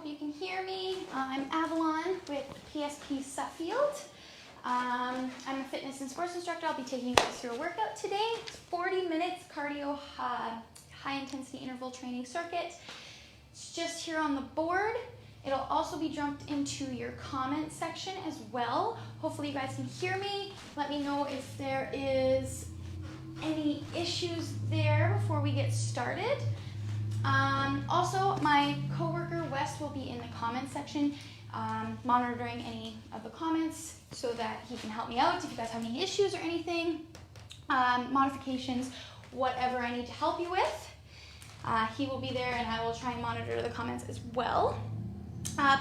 hope you can hear me. I'm Avalon with PSP Suffield. I'm a fitness and sports instructor. I'll be taking you guys through a workout today. It's 40 minutes cardio, high intensity interval training circuit. It's just here on the board. It'll also be jumped into your comment section as well. Hopefully you guys can hear me. Let me know if there is any issues there before we get started. Also, my coworker Wes will be in the comment section monitoring any of the comments so that he can help me out if you guys have any issues or anything, modifications, whatever I need to help you with. He will be there and I will try and monitor the comments as well.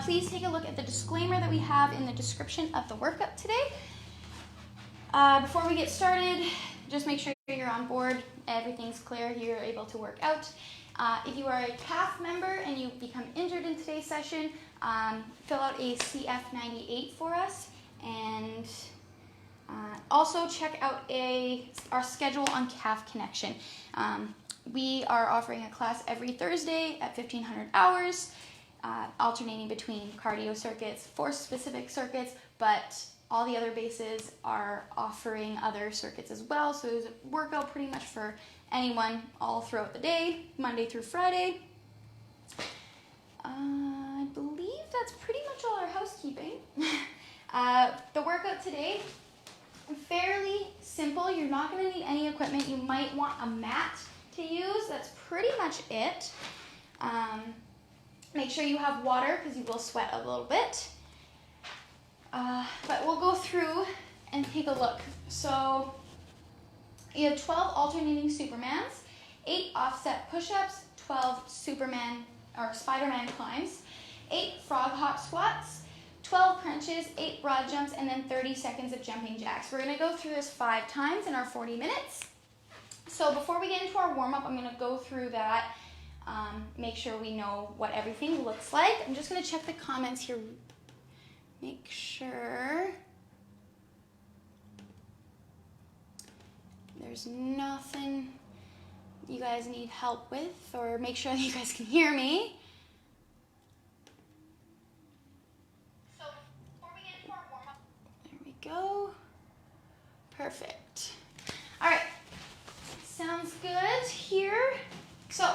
Please take a look at the disclaimer that we have in the description of the workout today. Before we get started, just make sure you're on board, everything's clear, you're able to work out. If you are a CAF member and you become injured in today's session, fill out a CF98 for us, and also check out our schedule on CAF Connection. We are offering a class every Thursday at 1,500 hours, alternating between cardio circuits, for specific circuits, but all the other bases are offering other circuits as well, so there's a workout pretty much for anyone all throughout the day, Monday through Friday. I believe that's pretty much all our housekeeping. The workout today, fairly simple. You're not going to need any equipment. You might want a mat to use. That's pretty much it. Make sure you have water because you will sweat a little bit. But we'll go through and take a look. So you have 12 alternating Supermans, 8 offset push-ups, 12 Superman or Spider-Man climbs, 8 frog hop squats, 12 crunches, 8 broad jumps, and then 30 seconds of jumping jacks. We're going to go through this 5 times in our 40 minutes. So before we get into our warm-up, I'm going to go through that, make sure we know what everything looks like. I'm just going to check the comments here. Make sure there's nothing you guys need help with, or make sure that you guys can hear me. So before we get into our warm-up, there we go. Perfect. All right, sounds good here. So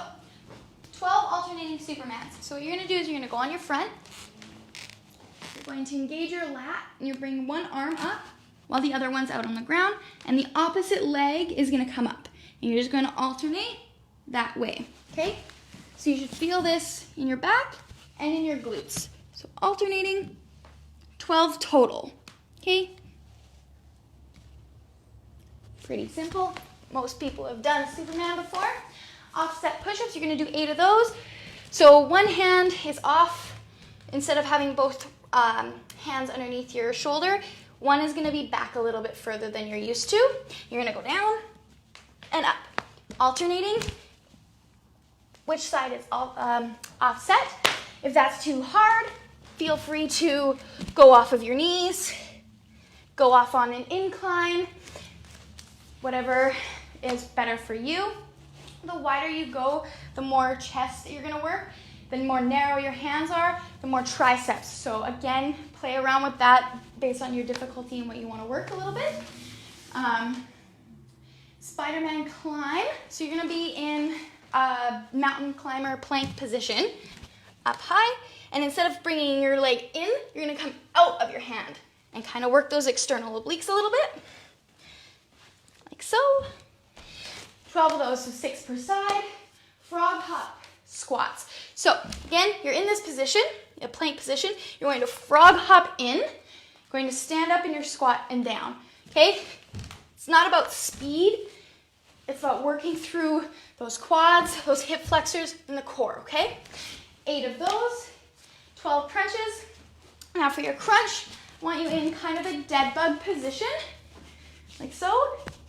12 alternating Supermans. So what you're gonna do is you're gonna go on your front. You're going to engage your lat, and you bring one arm up while the other one's out on the ground, and the opposite leg is going to come up. And you're just going to alternate that way, okay? So you should feel this in your back and in your glutes. So alternating, 12 total, okay? Pretty simple. Most people have done Superman before. Offset push-ups, you're going to do 8 of those. So one hand is off. Instead of having both hands underneath your shoulder, one is going to be back a little bit further than you're used to. You're going to go down and up, alternating which side is offset. If that's too hard, feel free to go off of your knees, go off on an incline, whatever is better for you. The wider you go, the more chest that you're going to work. The more narrow your hands are, the more triceps. So again, play around with that based on your difficulty and what you want to work a little bit. Spider-Man climb. So you're going to be in a mountain climber plank position, up high. And instead of bringing your leg in, you're going to come out of your hand and kind of work those external obliques a little bit. Like so. 12 of those, so 6 per side. Frog hop squats. So again, you're in this position, a plank position. You're going to frog hop in, going to stand up in your squat and down, okay? It's not about speed. It's about working through those quads, those hip flexors, and the core, okay? 8 of those, 12 crunches. Now for your crunch, I want you in kind of a dead bug position, like so.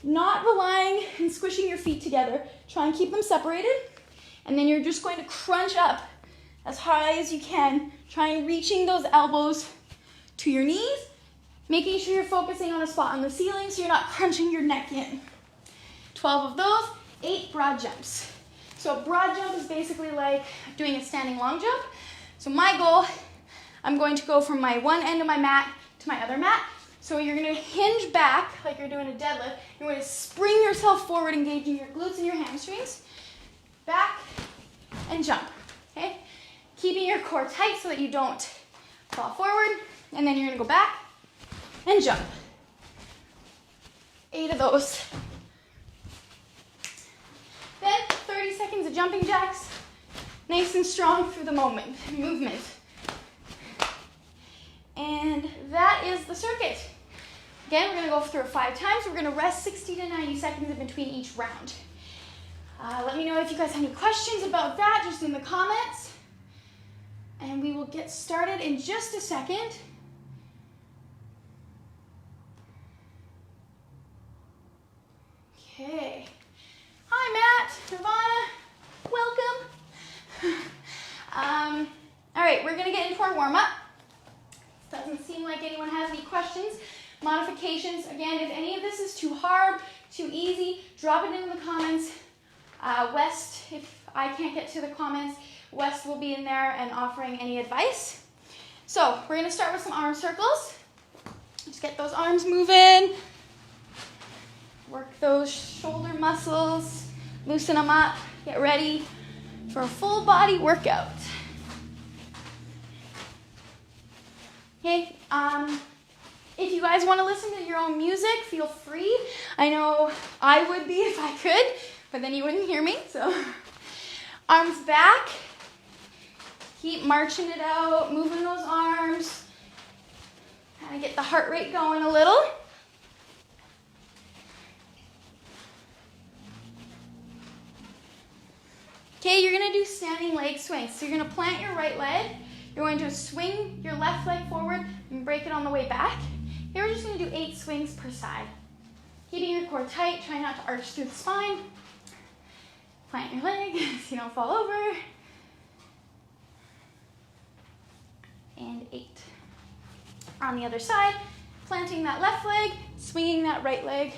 Not relying and squishing your feet together. Try and keep them separated. And then you're just going to crunch up as high as you can, trying reaching those elbows to your knees, making sure you're focusing on a spot on the ceiling so you're not crunching your neck in. 12 of those, 8 broad jumps. So a broad jump is basically like doing a standing long jump, So my goal, I'm going to go from my one end of my mat to my other mat. So you're going to hinge back like you're doing a deadlift. You're going to spring yourself forward, engaging your glutes and your hamstrings. Back and jump, okay? Keeping your core tight so that you don't fall forward. And then you're going to go back and jump. 8 of those. Then 30 seconds of jumping jacks. Nice and strong through the movement. And that is the circuit. Again, we're going to go through it 5 times. We're going to rest 60 to 90 seconds in between each round. Let me know if you guys have any questions about that, just in the comments. And we will get started in just a second. Okay. Hi, Matt, Nirvana, welcome. All right, we're gonna get into our warm-up. Doesn't seem like anyone has any questions. Modifications, again, if any of this is too hard, too easy, drop it in the comments. West, if I can't get to the comments, West will be in there and offering any advice. So we're gonna start with some arm circles. Just get those arms moving. Work those shoulder muscles, loosen them up, get ready for a full body workout. Okay, if you guys want to listen to your own music, feel free. I know I would be if I could, but then you wouldn't hear me, so. Arms back, keep marching it out, moving those arms, kind of get the heart rate going a little. Okay, you're gonna do standing leg swings. So you're gonna plant your right leg, you're going to swing your left leg forward and break it on the way back. Here we're just gonna do 8 swings per side. Keeping your core tight, try not to arch through the spine. Plant your leg so you don't fall over. And 8. On the other side, planting that left leg, swinging that right leg.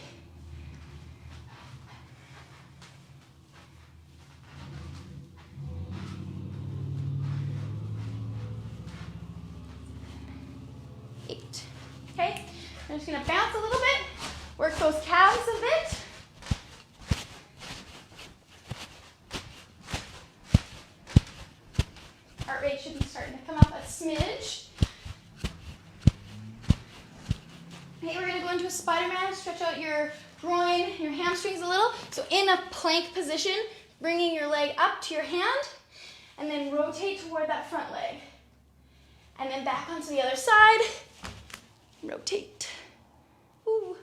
Okay, I'm just gonna bounce a little bit, work those calves a bit. Heart rate should be starting to come up a smidge. Okay, we're gonna go into a Spider-Man, stretch out your groin, your hamstrings a little. So in a plank position, bringing your leg up to your hand, and then rotate toward that front leg. And then back onto the other side. Rotate. Ooh.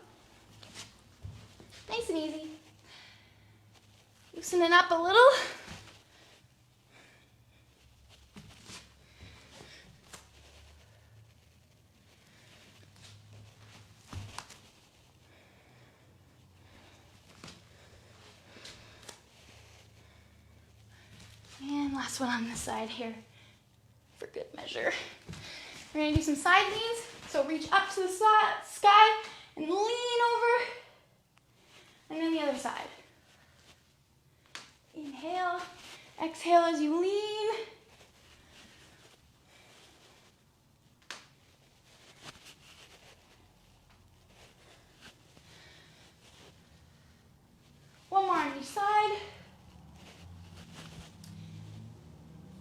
Nice and easy. Loosen it up a little. And last one on this side here for good measure. We're gonna do some side leans. So reach up to the sky and lean over. And then the other side. Inhale, exhale as you lean. One more on each side.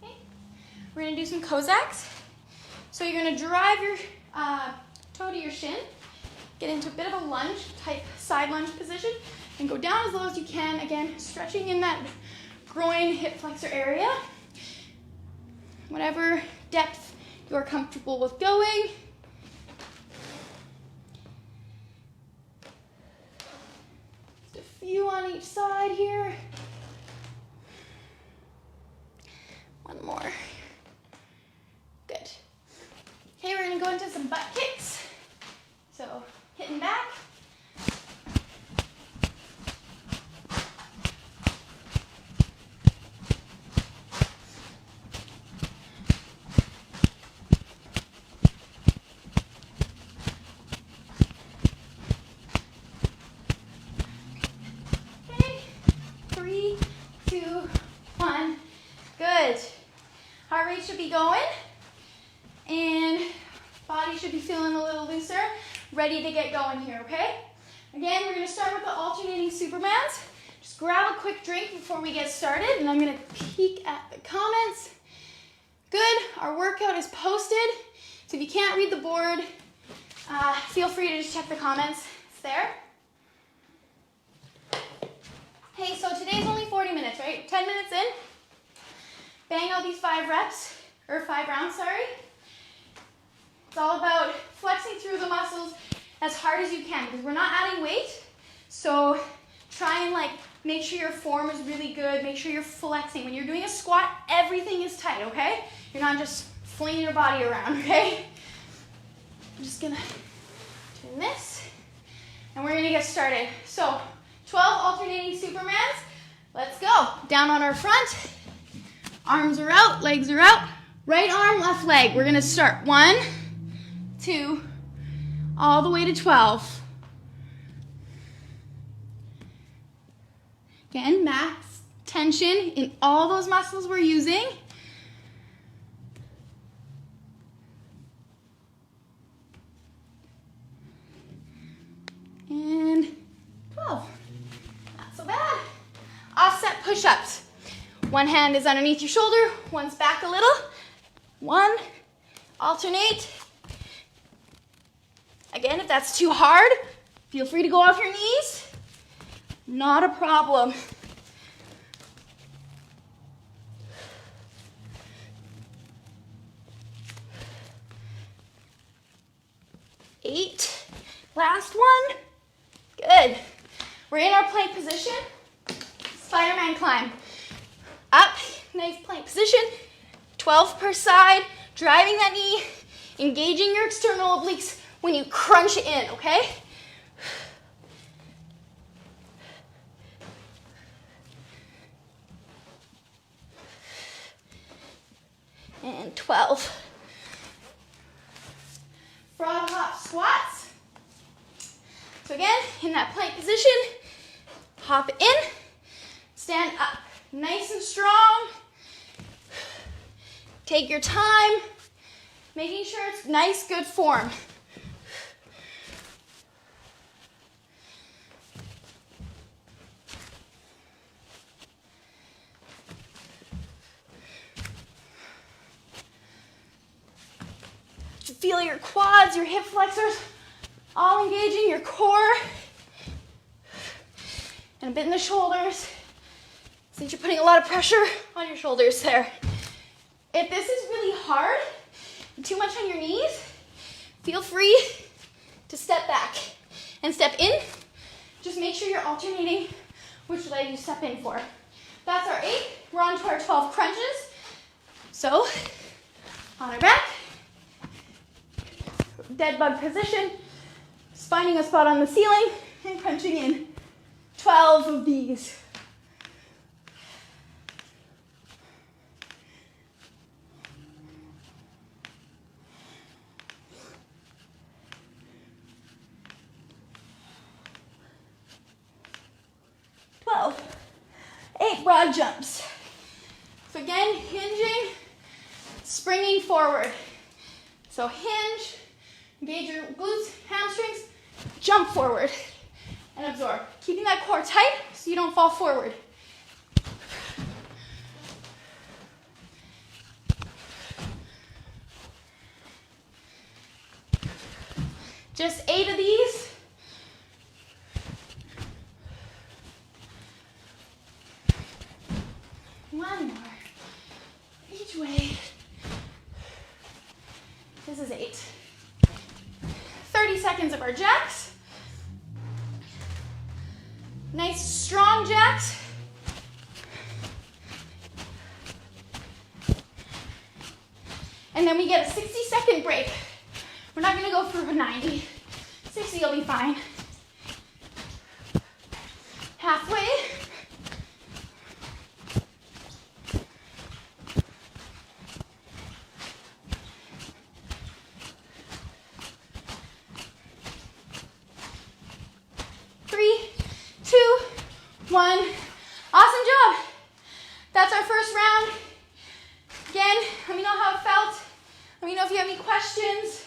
Okay. We're gonna do some Cossacks. So you're gonna drive your toe to your shin, get into a bit of a lunge type side lunge position, and go down as low as you can, again, stretching in that groin, hip flexor area. Whatever depth you're comfortable with going. Just a few on each side here. One more. Good. Okay, we're gonna go into some butt kicks. So, hitting back. Okay, 3, 2, 1. Good. Heart heart rate should be going, and body should be feeling a little looser, ready to get going here, okay? Again, we're gonna start with the alternating Supermans. Just grab a quick drink before we get started, and I'm gonna peek at the comments. Good, our workout is posted, so if you can't read the board, feel free to just check the comments, it's there. Hey, so today's only 40 minutes, right? 10 minutes in, bang out these 5 rounds, sorry. It's all about flexing through the muscles as hard as you can, because we're not adding weight, so try and make sure your form is really good, make sure you're flexing. When you're doing a squat, everything is tight, okay? You're not just flinging your body around, okay? I'm just gonna turn this, and we're gonna get started. So, 12 alternating Supermans. Let's go. Down on our front. Arms are out, legs are out. Right arm, left leg. We're gonna start 1, 2, all the way to 12. Again, max tension in all those muscles we're using. And 12. Not so bad. Offset push-ups. One hand is underneath your shoulder, one's back a little. 1, alternate. Again, if that's too hard, feel free to go off your knees. Not a problem. Eight. Last one. Good. We're in our plank position. Spider-Man climb. Up, nice plank position. 12 per side. Driving that knee. Engaging your external obliques when you crunch in, okay? And 12. Frog hop squats. So again, in that plank position, hop in, stand up. Nice and strong. Take your time, making sure it's nice, good form. Feel your quads, your hip flexors, all engaging your core. And a bit in the shoulders, since you're putting a lot of pressure on your shoulders there. If this is really hard, and too much on your knees, feel free to step back and step in. Just make sure you're alternating which leg you step in for. That's our 8. We're on to our 12 crunches. So, on our back, dead bug position, just finding a spot on the ceiling and crunching in 12 of these. Eight broad jumps. So again, hinging, springing forward. So hinge, engage your glutes, hamstrings, jump forward, and absorb. Keeping that core tight so you don't fall forward. Just 8 of these. One more. Each way. This is 8. 30 seconds of our jacks. Nice strong jacks. And then we get a 60-second break. We're not gonna go for a 90. 60 will be fine. Halfway. One. Awesome job. That's our first round. Again, let me know how it felt. Let me know if you have any questions.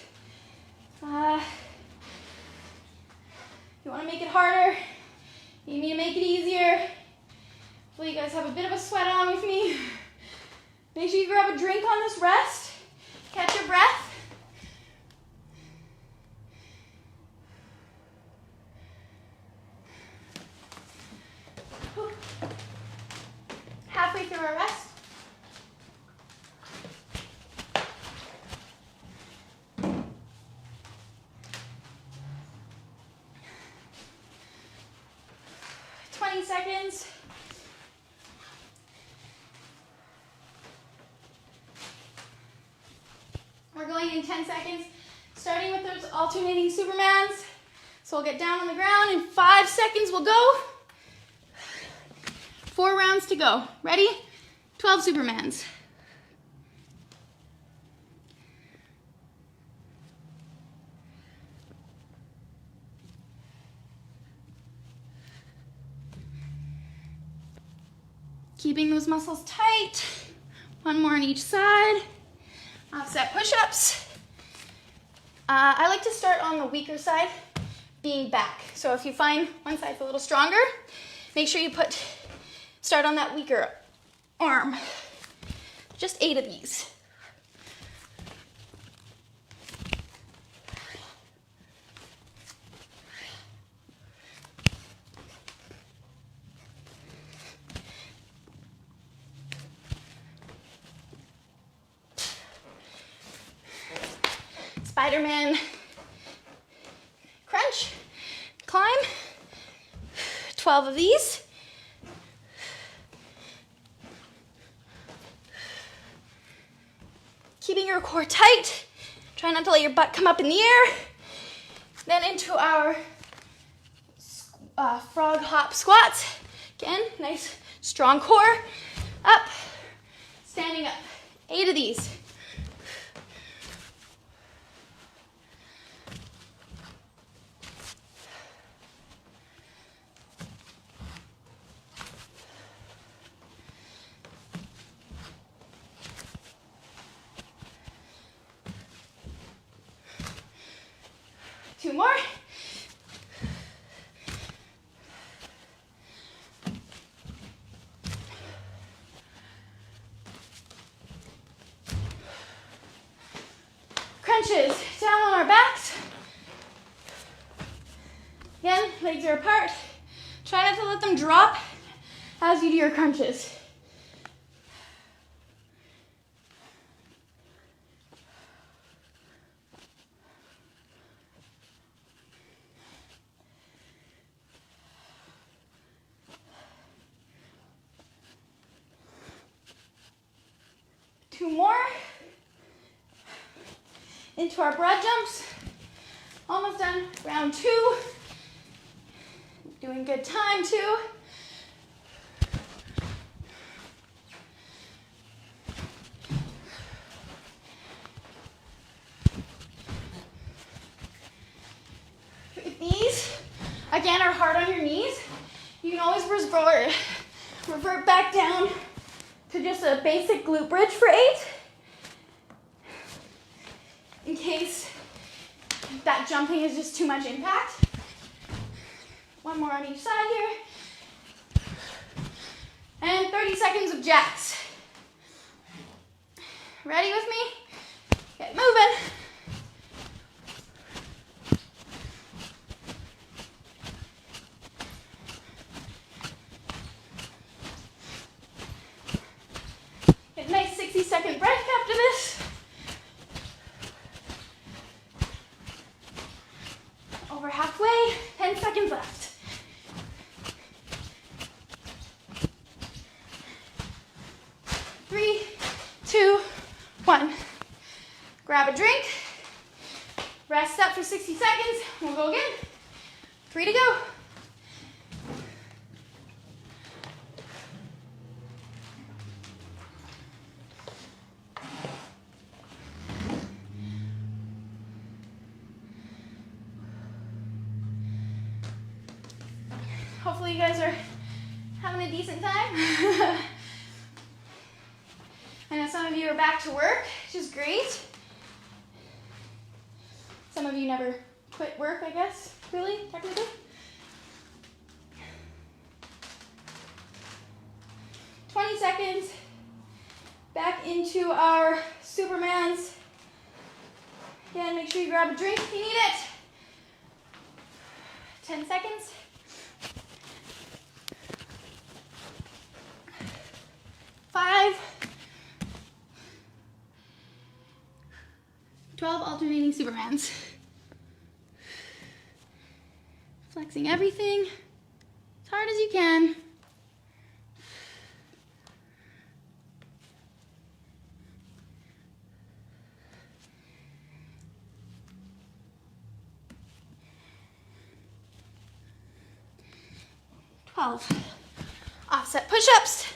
You want to make it harder? You need me to make it easier? Hopefully you guys have a bit of a sweat on with me. Make sure you grab a drink on this rest. Catch your breath. Halfway through our rest. Seconds. We're going in 10 seconds, starting with those alternating Supermans. So we'll get down on the ground in 5 seconds. We'll go. 4 rounds to go. Ready? 12 Supermans. Keeping those muscles tight. 1 more on each side. Offset push-ups. I like to start on the weaker side, being back. So if you find one side's a little stronger, make sure you start on that weaker arm. Just 8 of these. Spider-Man crunch, climb, 12 of these. Keeping your core tight, try not to let your butt come up in the air. Then into our frog hop squats. Again, nice strong core, up, standing up, 8 of these. Two more. Crunches down on our backs. Again, legs are apart. Try not to let them drop as you do your crunches. Two more. Into our broad jumps. Almost done. Round 2. Doing good time too. These, again, are hard on your knees. You can always revert back down to just a basic glute bridge for 8. In case that jumping is just too much impact. 1 more on each side here. And 30 seconds of jacks. Ready with me? Get moving. Get a nice 60-second break after this. Over halfway, 10 seconds left. 3, 2, 1. Grab a drink. Rest up for 60 seconds. We'll go again. 3 to go. Hopefully you guys are having a decent time. I know some of you are back to work, which is great. Some of you never quit work, I guess, really, technically. Seconds back into our Supermans. Again, make sure you grab a drink if you need it. 10 seconds. 5. 12 alternating Supermans. Flexing everything as hard as you can. Offset push-ups.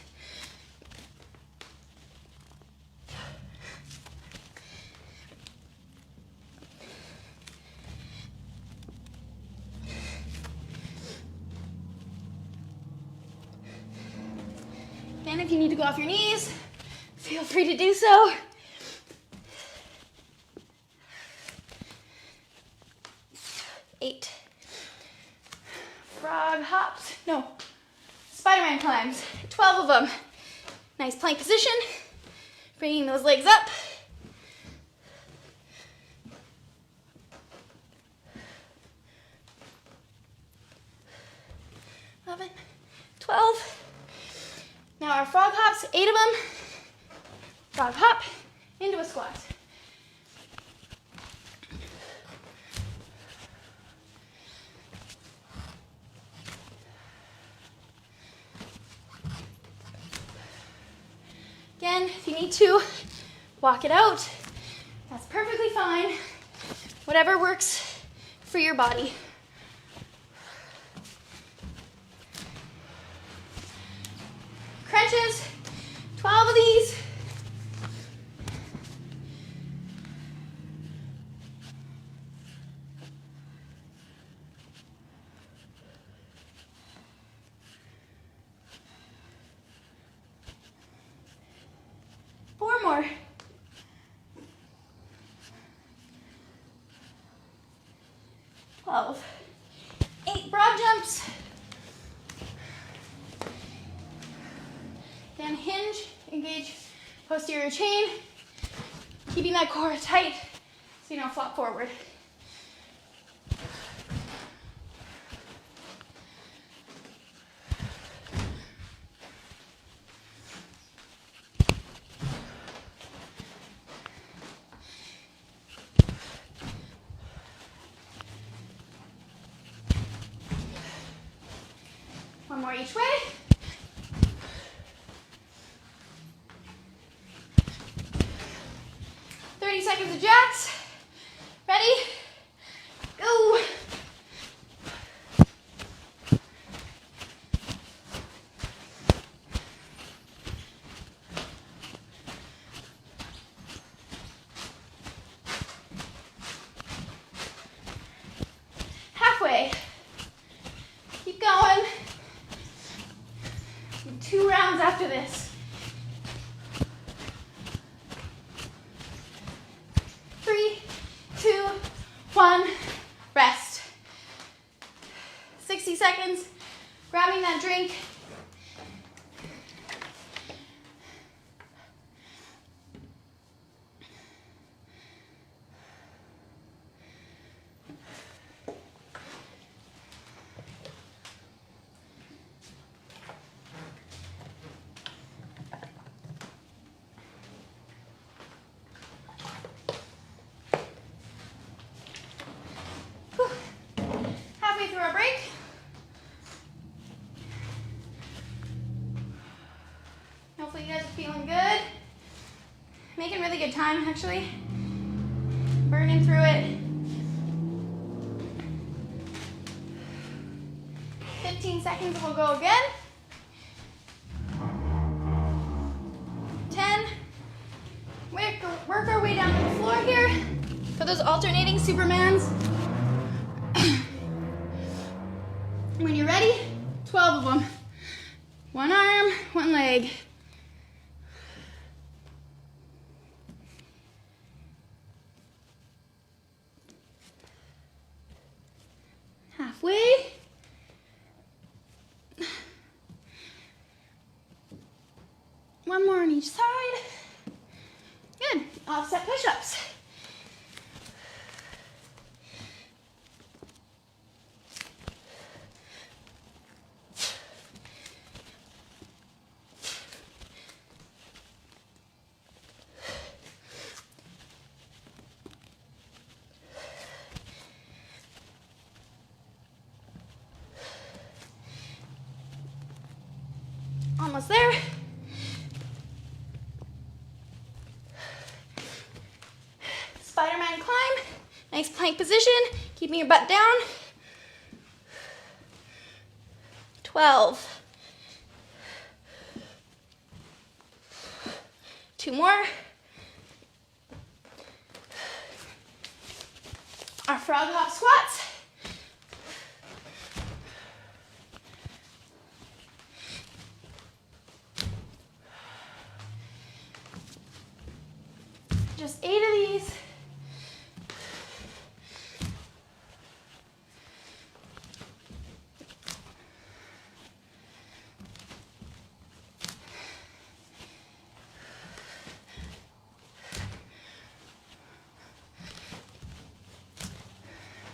Again, if you need to go off your knees, feel free to do so. Eight. Frog hops. No. Spider-Man climbs. 12 of them. Nice plank position. Bringing those legs up. 11, 12. Now our frog hops, 8 of them. Frog hop into a squat. Again, if you need to, walk it out. That's perfectly fine. Whatever works for your body. Crunches, 12 of these. More. 12. 8 broad jumps. Then hinge, engage posterior chain, keeping that core tight so you don't flop forward. One more each way. Seconds of jacks. Ready? Go. Halfway. Keep going. 2 rounds after this. 3, 2, 1, rest. 60 seconds, grabbing that drink. Through our break. Hopefully you guys are feeling good. Making really good time, actually. Burning through it. 15 seconds, we'll go again. 10. Work our way down to the floor here for those alternating Supermans. When you're ready, 12 of them. 1 arm, 1 leg. One more on each side. Good. Offset push-ups. Almost there. Spider-Man climb. Nice plank position. Keeping your butt down. 12. 2 more. Our frog hop squats. Just 8 of these.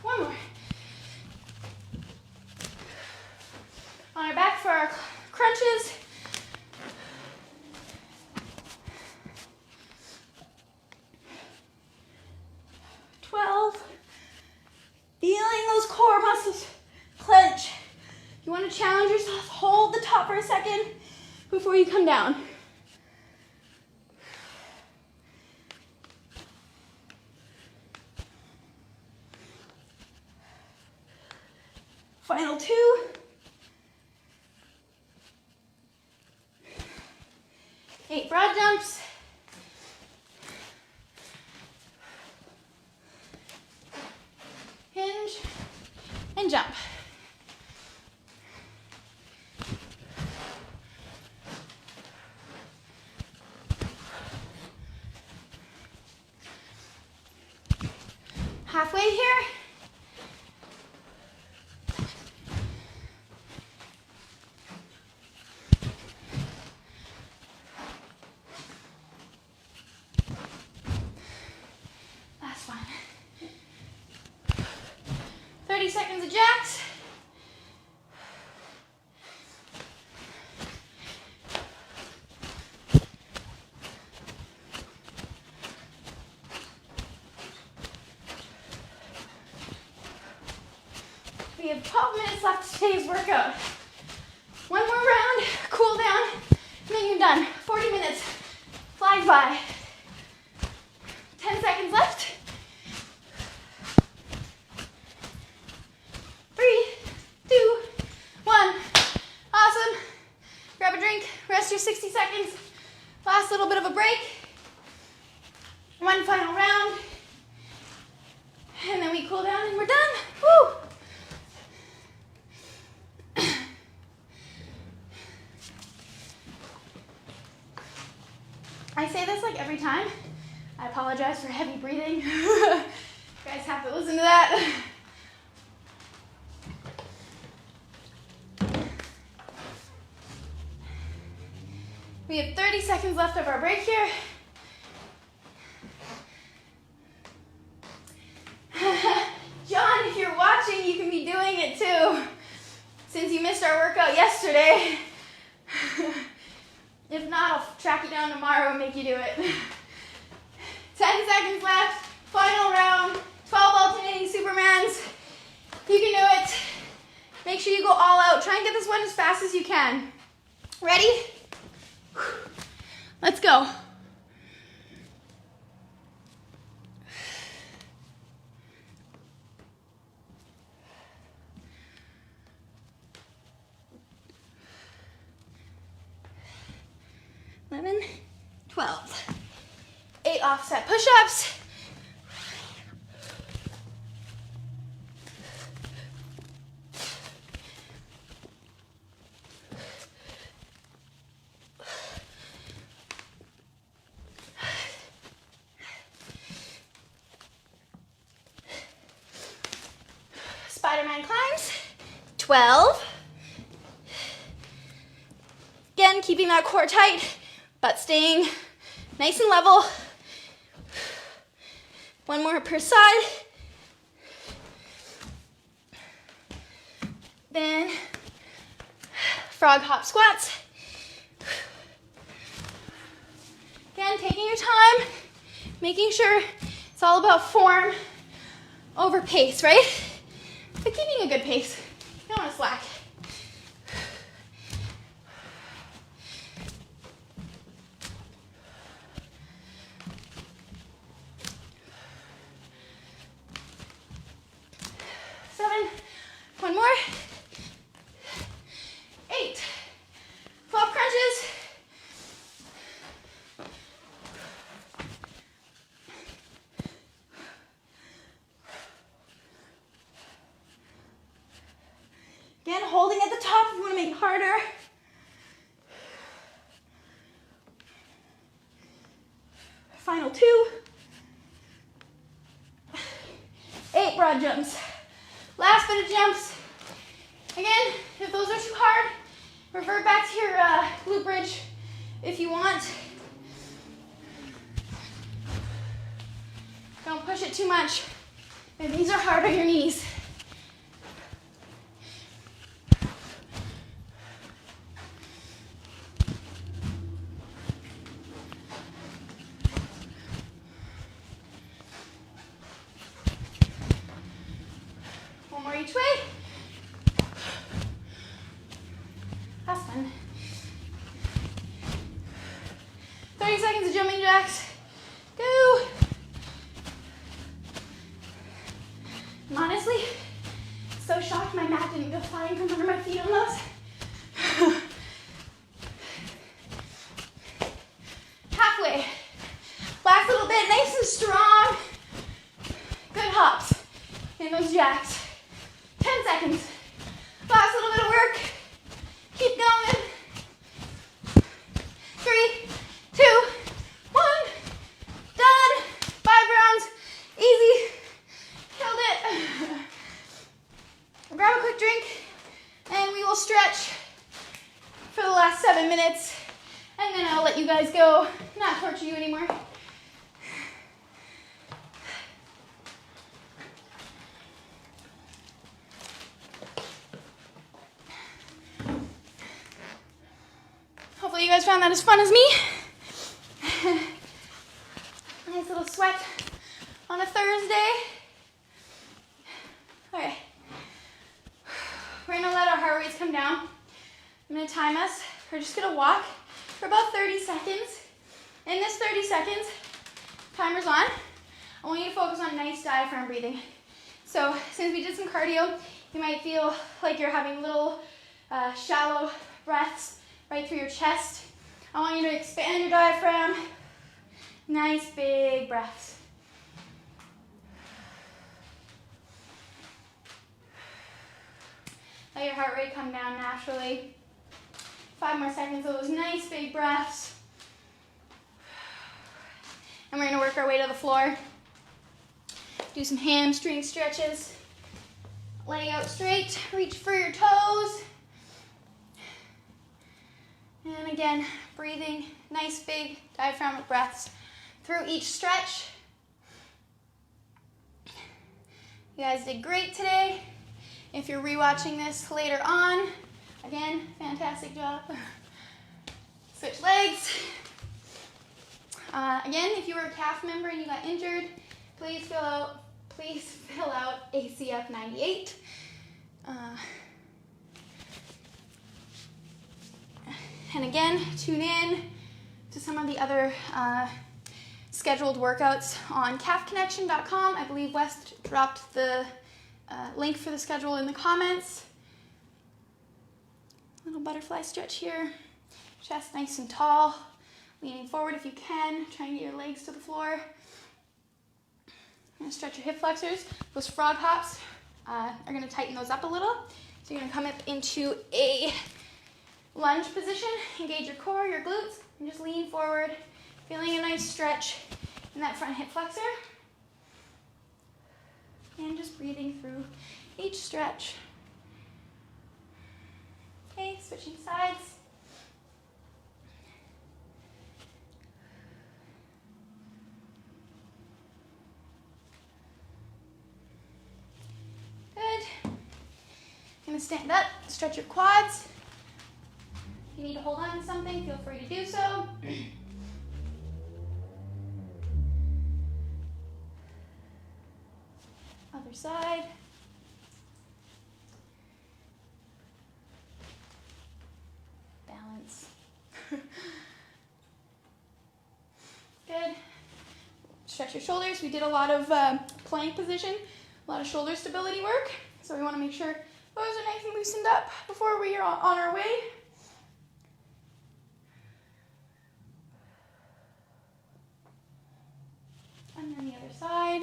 One more. On our back for our crunches. Feeling those core muscles clench. You want to challenge yourself. Hold the top for a second before you come down. Final 2. Eight broad jumps. Hinge and jump. Halfway here. Last one. 30 seconds of jacks. We have 12 minutes left of today's workout. One more round, cool down, and then you're done. 40 minutes flies by. 10 seconds left. 3, 2, 1. Awesome. Grab a drink, rest your 60 seconds. Last little bit of a break. One final round. And then we cool down and we're done. Woo! I say this like every time. I apologize for heavy breathing. You guys have to listen to that. We have 30 seconds left of our break here. John, if you're watching, you can be doing it too, since you missed our workout yesterday. If not, I'll track you down tomorrow and make you do it. 10 seconds left, final round, 12 alternating Supermans. You can do it. Make sure you go all out. Try and get this one as fast as you can. Ready? Let's go. Eleven, 12. 8 offset push-ups. Spider-Man climbs. 12. Again, keeping that core tight. Butt staying nice and level. One more per side. Then frog hop squats. Again, taking your time, making sure it's all about form over pace, right? But keeping a good pace. You don't want to slack. One more. 8. 12 crunches. Again, holding at the top if you want to make it harder. Final 2. 8 broad jumps. Last bit of jumps. Again, if those are too hard, revert back to your glute bridge if you want. Don't push it too much. If these are hard on your knees. One more each way. Last one. 30 seconds of jumping jacks. Go. And honestly, so shocked my mat didn't go flying from under my feet on those. Halfway. Last little bit, nice and strong. Good hops in those jacks. 10 seconds. Last little bit of work. Keep going. 3, 2, 1. Done. 5 rounds. Easy. Killed it. Grab a quick drink and we will stretch for the last 7 minutes and then I'll let you guys go. Not torture you anymore. Hopefully you guys found that as fun as me. Nice little sweat on a Thursday. Okay. We're gonna let our heart rates come down. I'm gonna time us. We're just gonna walk for about 30 seconds. In this 30 seconds, timer's on. I want you to focus on nice diaphragm breathing. So since we did some cardio, you might feel like you're having little shallow breaths right through your chest. I want you to expand your diaphragm. Nice big breaths. Let your heart rate come down naturally. 5 more seconds of those nice big breaths. And we're gonna work our way to the floor. Do some hamstring stretches. Leg out straight, reach for your toes. And again, breathing nice big diaphragmatic breaths through each stretch. You guys did great today. If you're rewatching this later on, again, fantastic job. Switch legs. Again, if you were a calf member and you got injured, please fill out ACF 98. And again, tune in to some of the other scheduled workouts on calfconnection.com. I believe West dropped the link for the schedule in the comments. Little butterfly stretch here. Chest nice and tall. Leaning forward if you can. Try and get your legs to the floor. You're gonna stretch your hip flexors. Those frog hops are gonna tighten those up a little. So you're gonna come up into a lunge position. Engage your core, your glutes, and just lean forward. Feeling a nice stretch in that front hip flexor. And just breathing through each stretch. Okay, switching sides. gonna stand up, stretch your quads. If you need to hold on to something, feel free to do so. Other side. Balance. Good. Stretch your shoulders. We did a lot of plank position, a lot of shoulder stability work. So we want to make sure those are nice and loosened up before we are on our way. And then the other side.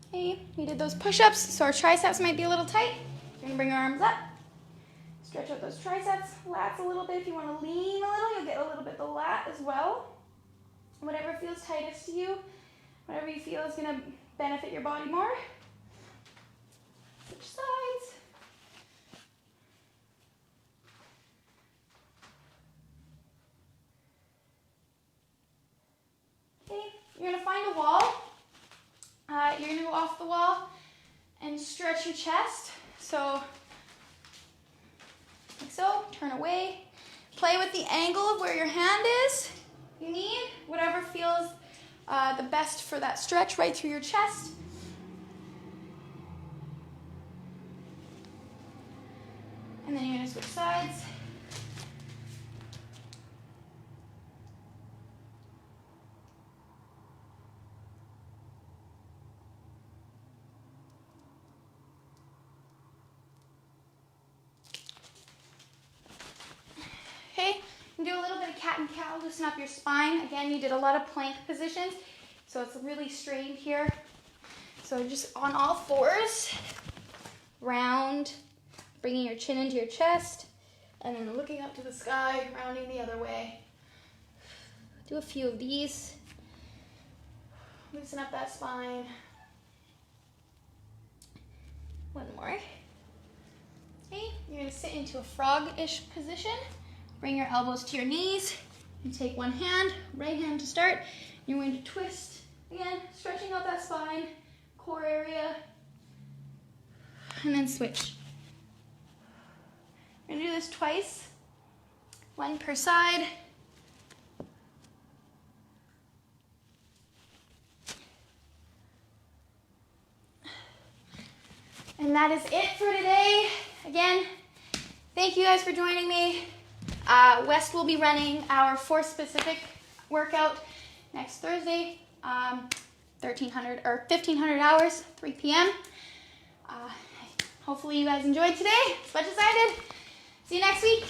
Okay, we did those push-ups, so our triceps might be a little tight. We're gonna bring our arms up. Stretch out those triceps, lats a little bit. If you want to lean a little, you'll get a little bit of the lat as well. Whatever feels tightest to you, whatever you feel is going to benefit your body more. Switch sides. Okay, you're going to find a wall. You're going to go off the wall and stretch your chest. So, like so, turn away. Play with the angle of where your hand is. You need whatever feels the best for that stretch right through your chest. And then you're going to switch sides. Okay, you can do a little bit of cat and cow, loosen up your spine. Again, you did a lot of plank positions, so it's really strained here. So just on all fours, round, bringing your chin into your chest, and then looking up to the sky, rounding the other way. Do a few of these. Loosen up that spine. One more. Okay, you're gonna sit into a frog-ish position. Bring your elbows to your knees. You take one hand, right hand to start. You're going to twist, again, stretching out that spine, core area, and then switch. We're gonna do this twice, one per side. And that is it for today. Again, thank you guys for joining me. West will be running our force specific workout next Thursday, 1300 or 1500 hours, 3 p.m. Hopefully you guys enjoyed today as much as I did. See you next week.